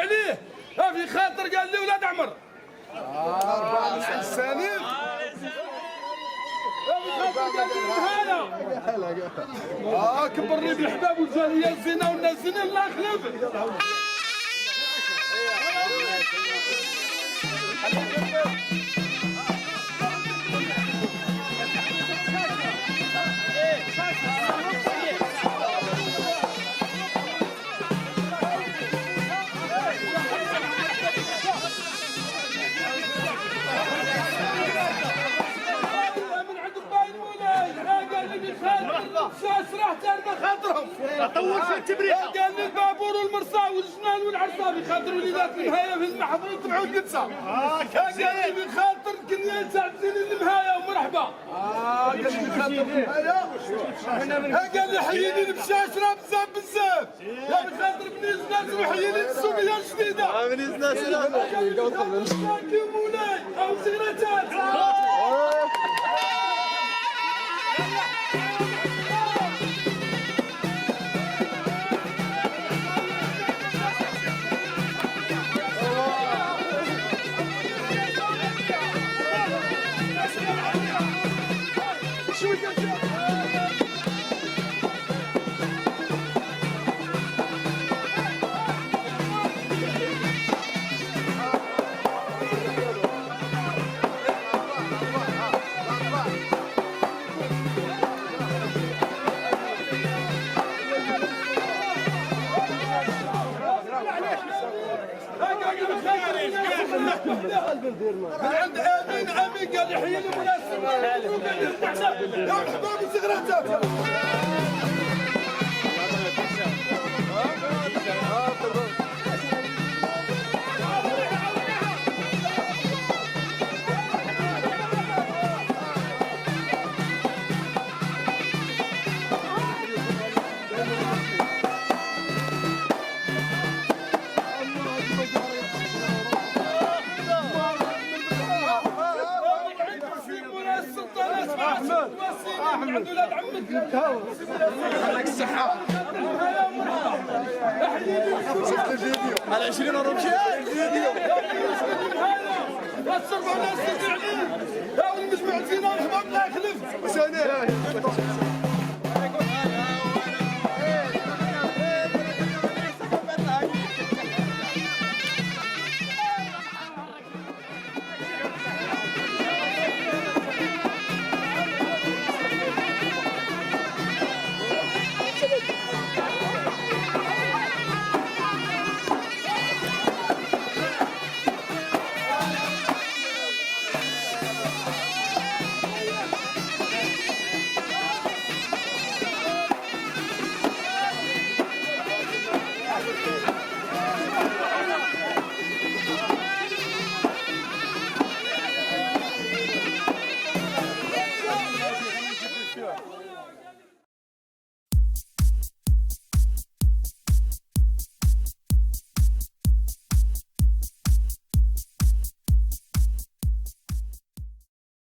عليه في خاطر قال لي ولاد عمر 4 سنين كبرني بالحباب والجاهليه الزنا والناس زنا الله يخلف راح ترضى خاطرهم طول في التبريد قال لي البابور والمرصع والجنان والعرصه بخاطر وليدات النهايه في المحضر يطلعوا القدسه قال لي بخاطر كنيان تاع الدين النهايه ومرحبا قال لي بخاطر النهايه قال لي حييني المشاش راه بزاف بزاف يا بخاطر بني زناس وحييني السوريه الجديده بني زناس يا مولاي او زغرتات من عند امين قال لي حيي المناسب يا حباب الزغراتات احمد ولاد عمك لك الصحة شفت الفيديو على 20 يورو مشي الفيديو الصرف على السيد علي